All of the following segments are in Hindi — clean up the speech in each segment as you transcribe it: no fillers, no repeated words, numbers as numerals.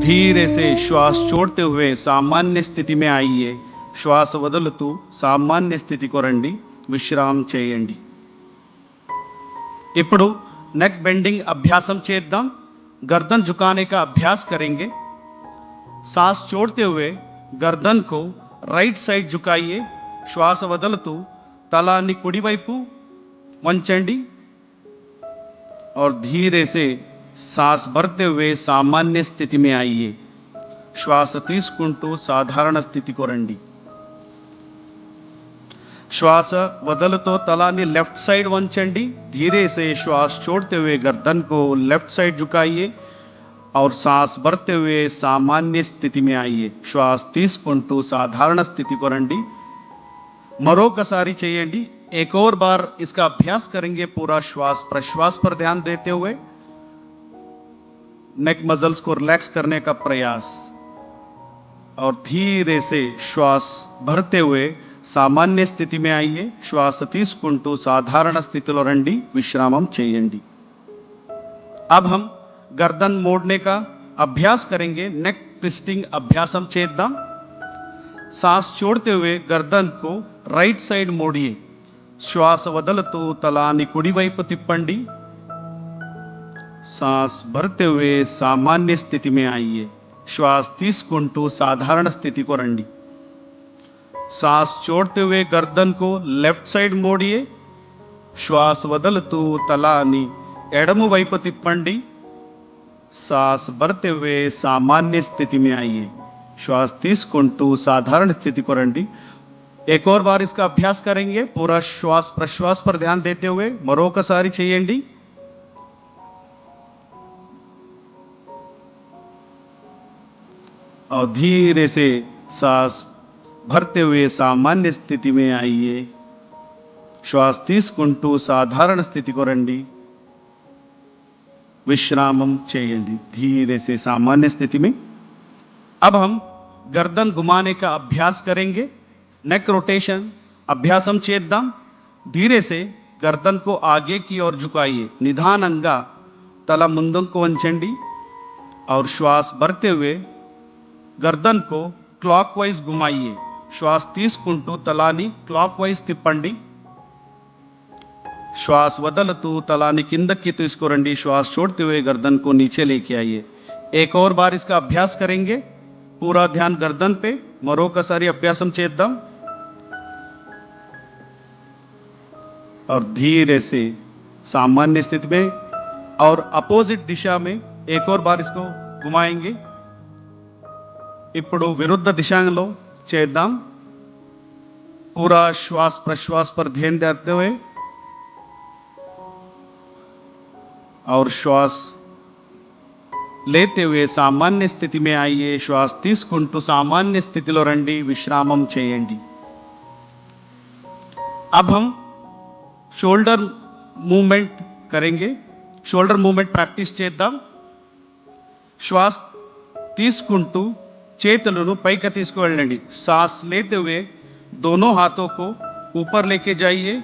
धीरे से श्वास छोड़ते हुए सामान्य स्थिति में आइए. श्वास వదులుతూ సామాన్య స్థితికి రండి. విశ్రామం చేయండి. ఇప్పుడు नेक बेंडिंग अभ्यासम చేద్దాం. गर्दन झुकाने का अभ्यास करेंगे. सांस छोड़ते हुए गर्दन को राइट साइड झुकाइए. श्वास వదులుతూ తలాన్ని కుడివైపు వంచండి और धीरे से सांस भरते हुए सामान्य स्थिति में आइए. श्वास తీసుకుంటూ సాధారణ స్థితికి రండి. श्वास వదులుతో తలాన్ని लेफ्ट साइड వంచండి. धीरे से श्वास छोड़ते हुए गर्दन को लेफ्ट साइड झुकाइए और सांस भरते हुए सामान्य स्थिति में आइए. श्वास తీసుకుంటూ సాధారణ స్థితికి రండి. మరొకసారి చేయండి. एक और बार इसका अभ्यास करेंगे. पूरा श्वास प्रश्वास पर ध्यान देते हुए नेक मसल्स को रिलैक्स करने का प्रयास और धीरे से श्वास भरते हुए सामान्य स्थिति में आइए. श्वास తీసుకుంటూ సాధారణ స్థితిలో రండి. విశ్రామం చేయండి. अब हम गर्दन मोड़ने का अभ्यास करेंगे. नेक ट्विस्टिंग अभ्यासम చేద్దాం. सांस छोड़ते हुए गर्दन को राइट साइड मोड़िए. श्वास వదులుతూ తలాన్ని కుడివైపు తిప్పండి. सांस भरते हुए सामान्य स्थिति में आइए. श्वास తీసుకుంటూ సాధారణ స్థితికి రండి. सांस छोड़ते हुए गर्दन को लेफ्ट साइड मोड़िए. श्वास వదులుతూ తలాన్ని ఎడమ వైపు తిప్పండి. सांस भरते हुए सामान्य स्थिति में आइए. श्वास తీసుకుంటూ साधारण स्थिति को రండి. एक और बार इसका अभ्यास करेंगे. पूरा श्वास प्रश्वास पर ध्यान देते हुए మరొకసారి చేయండి. और धीरे से सांस भरते हुए सामान्य स्थिति में आइए. श्वास తీసుకుంటూ साधारण स्थिति को రండి. विश्रामम చేయండి. धीरे से सामान्य स्थिति में. अब हम गर्दन घुमाने का अभ्यास करेंगे. नेक रोटेशन अभ्यासम చేద్దాం. धीरे से गर्दन को आगे की ओर झुकाइए. निधाనంగా తల ముందుకు వంచండి और श्वास भरते हुए गर्दन को क्लॉकवाइज घुमाइए. श्वास తీసుకుంటూ తలాన్ని క్లాక్వైజ్ తిప్పండి. श्वास వదులుతూ తలాన్ని కిందకి తీసుకురండి. श्वास छोड़ते हुए गर्दन को नीचे लेके आइए. एक और बार इसका अभ्यास करेंगे. पूरा ध्यान गर्दन पे. మరొకసారి అభ్యాసం చేద్దాం. और धीरे से सामान्य स्थिति में और अपोजिट दिशा में एक और बार इसको घुमाएंगे. ఇప్పుడు విరుద్ధ దిశలో చేద్దాం. पूरा श्वास प्रश्वास पर ध्यान देते हुए और श्वास लेते हुए सामान्य स्थिति में आइए. श्वास తీసుకుంటూ सामान्य स्थितिలో రండి. విశ్రామం చేయండి. अब हम शोल्डर मूवमेंट करेंगे. शोल्डर मूवमेंट प्रैक्टिस చేద్దాం. श्वास తీసుకుంటూ చేతులను పైకి తీసుకువెళ్ళండి. सांस लेते हुए दोनों हाथों को ऊपर लेके जाइए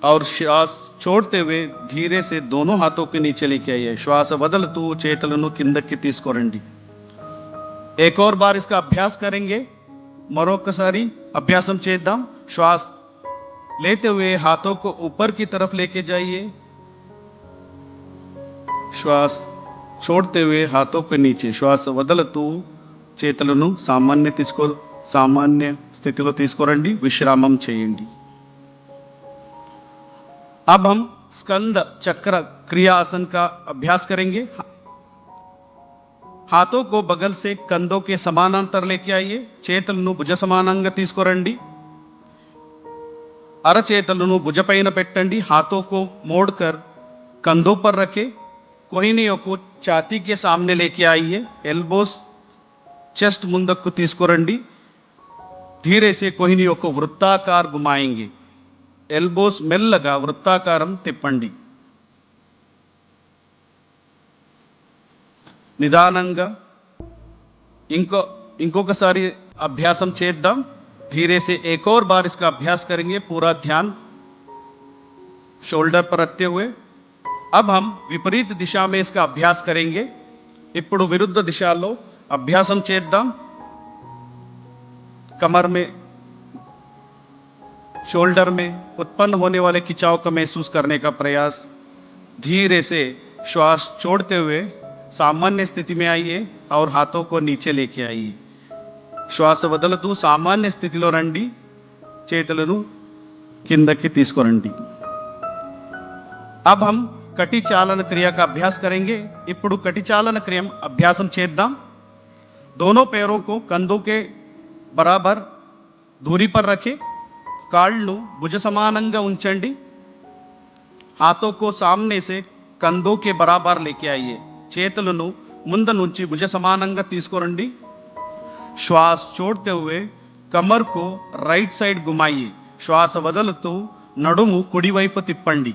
और श्वास छोड़ते हुए धीरे से दोनों हाथों के नीचे लेके आइए. श्वास వదులుతూ చేతులను కిందకి తీసుకురండి. एक और बार इसका अभ्यास करेंगे. మరొకసారి అభ్యాసం చేద్దాం. श्वास लेते हुए हाथों को ऊपर की तरफ लेके जाइए. श्वास छोड़ते हुए हाथों के नीचे. श्वास వదులుతూ చేతులను సామాన్య స్థితిలో తీసుకురండి. విశ్రామం చేయండి. अब हम स्कंद चक्र क्रिया आसन का अभ्यास करेंगे. हाथों को बगल से कंधों के समानांतर लेके आइए. చేతులను భుజ సమానంగా తీసుకురండి. అరచేతులను భుజపైన పెట్టండి. हाथों को मोड़कर कंधों पर रखें. कोहिनियों को छाती के सामने लेके आइए. एल्बोस चेस्ट ముందుకు తీసుకురండి. धीरे से कोहिनियों को वृत्ताकार घुमाएंगे. एल्बोस మెల్లగా వృత్తాకారం తిప్పండి. నిదానంగా ఇంకొకసారి అభ్యాసం చేద్దాం. धीरे से एक और बार इसका अभ्यास करेंगे. पूरा ध्यान शोल्डर पर रखते हुए अब हम विपरीत दिशा में इसका अभ्यास करेंगे. ఇప్పుడు విరుద్ధ దిశలో అభ్యాసం చేద్దాం. कमर में, शोल्डर में उत्पन्न होने वाले खिंचाव का महसूस करने का प्रयास. धीरे से श्वास छोड़ते हुए सामान्य स्थिति में आइए और हाथों को नीचे लेके आइए. శ్వాస వదులుతూ సామాన్య స్థితిలో రండి, చేతులను కిందకి తీసుకురండి. अब हम कटी चालन क्रिया का अभ्यास करेंगे. ఇప్పుడు कटी चालन क्रिया अभ्यासम చేద్దాం. दोनों पैरों को कंधों के बराबर दूरी पर रखें. కాళ్ళు భుజ సమానంగా ఉంచండి. हाथों को सामने से कंधों के बराबर लेके आइए. చేతులను ముందు నుంచి భుజ సమానంగా తీసుకురండి. श्वास छोड़ते हुए कमर को राइट साइड घुमाइए. श्वास వదులుతూ నడుము కుడివైపు తిప్పండి.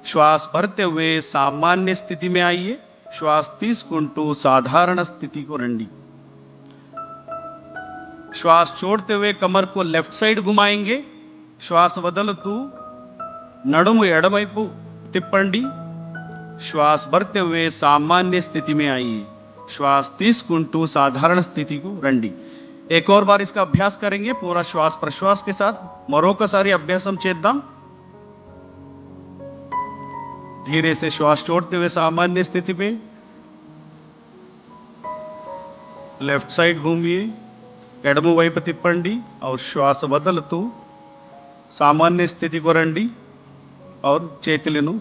श्वास भरते हुए सामान्य स्थिति में आइए. श्वास తీసుకుంటూ సాధారణ స్థితికి రండి. श्वास छोड़ते हुए कमर को लेफ्ट साइड घुमाएंगे. श्वास వదులుతూ నడుము ఎడమవైపు తిప్పండి. श्वास भरते हुए सामान्य स्थिति में आइए. श्वास తీసుకుంటూ సాధారణ స్థితికి రండి. एक और बार इसका अभ्यास करेंगे पूरा श्वास प्रश्वास के साथ. మరొకసారి అభ్యాసం చేద్దాం. धीरे से श्वास छोड़ते हुए सामान्य स्थिति में लेफ्ट साइड घूमिए, ఎడమ వైపు తిప్పండి और श्वास వదులుతూ సామాన్య స్థితికి రండి और చేతులను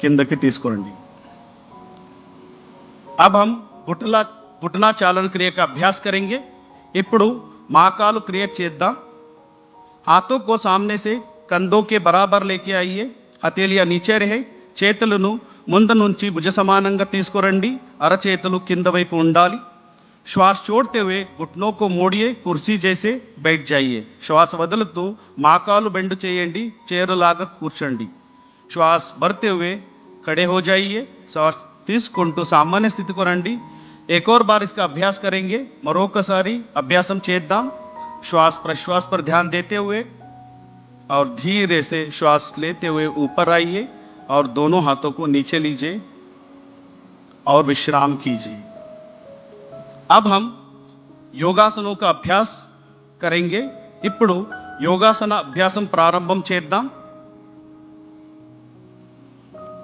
కిందకి తీసుకురండి. अब हम घुटना चालन क्रिया का अभ्यास करेंगे. ఇప్పుడు మోకాలు క్రియ చేద్దాం. हाथों को सामने से कंधों के बराबर लेके आइए. हथेलियां नीचे रहे. చేతులను ముందు నుంచి భుజ సమానంగా తీసుకురండి. అరచేతులు కింద వైపు ఉండాలి. श्वास छोड़ते हुए घुटनों को मोड़िए, कुर्सी जैसे बैठ जाइए. श्वास వదులుతూ మోకాలు బెండ్ చేయండి, చైరులాగా కూర్చోండి. श्वास भरते हुए खड़े हो जाइए. श्वास తీసుకుంటూ సామాన్య స్థితికి రండి. एक और बार इसका अभ्यास करेंगे. మరొకసారి అభ్యాసం చేద్దాం. श्वास प्रश्वास पर ध्यान देते हुए और धीरे से श्वास लेते हुए ऊपर आइए और दोनों हाथों को नीचे लीजिए और विश्राम कीजिए. अब हम योगासनों का अभ्यास करेंगे. ఇప్పుడు యోగాసన అభ్యాసం ప్రారంభం చేద్దాం.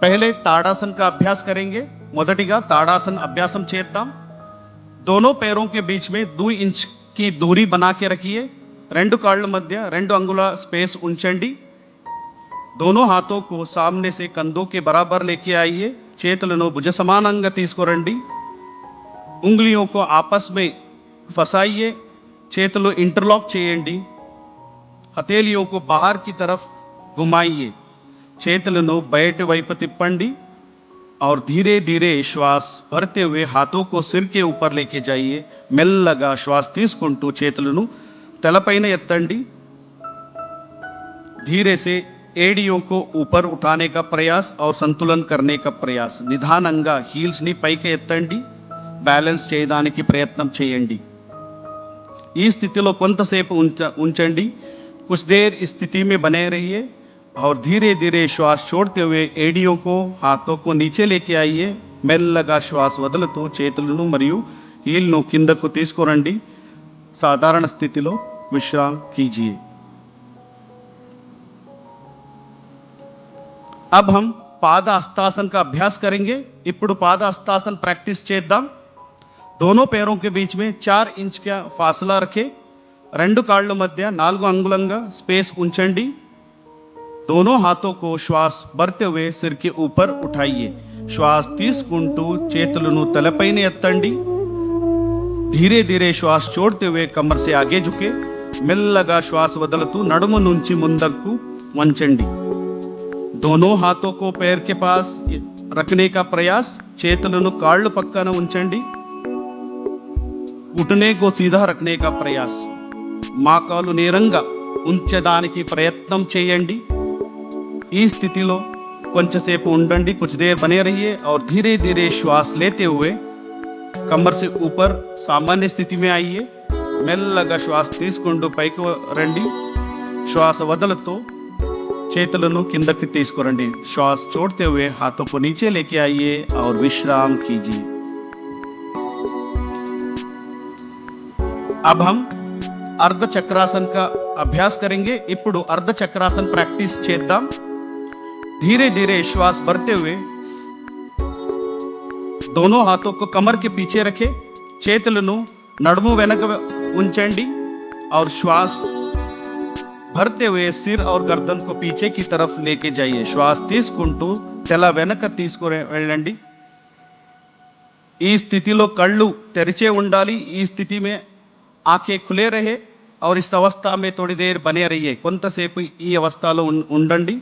पहले ताड़ासन का अभ्यास करेंगे. మొదటిగా ताड़ासन अभ्यासम చేద్దాం. दोनों पैरों के बीच में 2 इंच की दूरी बना के रखिए. రెండు కాళ్ళ మధ్య 2 అంగుళాల స్పేస్ ఉంచండి. दोनों हाथों को सामने से कंधों के बराबर लेके आइए. చేతులను భుజ సమానంగా తీసుకురండి. उंगलियों को आपस में फंसाइए. చేతులు इंटरलॉक చేయండి. हथेलियों को बाहर की तरफ घुमाइए. చేతులను బయట వైపు తిప్పండి और धीरे धीरे श्वास भरते हुए हाथों को सिर के ऊपर लेके जाइए. మెల్లగా శ్వాస తీసుకుంటూ చేతులను తలపైన ఎత్తండి. धीरे से ఏడియోं को ऊपर उठाने का प्रयास और संतुलन करने का प्रयास. నిదానంగా హీల్స్ ని పైకి ఎత్తండి. బ్యాలెన్స్ చేయడానికి ప్రయత్నం చేయండి. ఈ స్థితిలో కొంతసేపు ఉంచండి. कुछ देर इस स्थिति में बने रहिए और धीरे धीरे श्वास छोड़ते हुए एडियों को हाथों को नीचे लेके आइए. మెల్లగా శ్వాస వదులుతూ చేతులను మరియు హీల్ను కిందకు తీసుకురండి. సాధారణ స్థితిలో విశ్రామ कीजिए. अब हम पाद हस्तासन का अभ्यास करेंगे. ఇప్పుడు पाद हस्तासन प्रैक्टिस చేద్దాం. दोनों पैरों के बीच में 4 इंच का फासला रखें. రెండు కాళ్ళ మధ్య 4 అంగుళంగా స్పేస్ ఉంచండి. दोनों हाथों को श्वास भरते हुए सिर के ऊपर उठाइए. श्वास తీసుకుంటూ చేతులను తలపైన ఎత్తండి. धीरे धीरे श्वास छोड़ते हुए कमर से आगे झुके. మెల్లగా శ్వాస వదులుతూ నడుము నుంచి ముందుకు వంచండి. दोनों हाथों को पैर के पास रखने का प्रयास. చేతులను కాళ్ళు పక్కన ఉంచండి. घुटने को सीधा रखने का प्रयास. మోకాలు నేరంగా ఉంచడానికి ప్రయత్నం చేయండి. ఈ స్థితిలో కొంచెంసేపు ఉండండి. कुछ देर बने रहिए और धीरे धीरे श्वास लेते हुए कमर से ऊपर सामान्य स्थिति में आइए. మెల్లగా శ్వాస తీసుకుంటూ పైకి రండి. శ్వాస వదులుతూ చేతులను కిందకి తీసుకురండి. श्वास छोड़ते हुए हाथों को नीचे लेके आइए और विश्राम कीजिए. अब हम अर्ध चक्रासन का अभ्यास करेंगे. ఇప్పుడు अर्ध चक्रासन प्रैक्टिस చేద్దాం. धीरे धीरे श्वास भरते हुए दोनों हाथों को कमर के पीछे रखें. చేతులను నడుము వెనక ఉంచండి और श्वास भरते हुए सिर और गर्दन को पीछे की तरफ लेके जाइए. श्वास తీసుకుంటూ తల వెనక తీసుకొని వెళ్ళండి. ఈ స్థితిలో కళ్ళు తెరిచే ఉండాలి. ఈ స్థితి में आंखें खुले रहे और इस अवस्था में थोड़ी देर बने रहिए. కొంతసేపు ఈ అవస్థలో ఉండండి.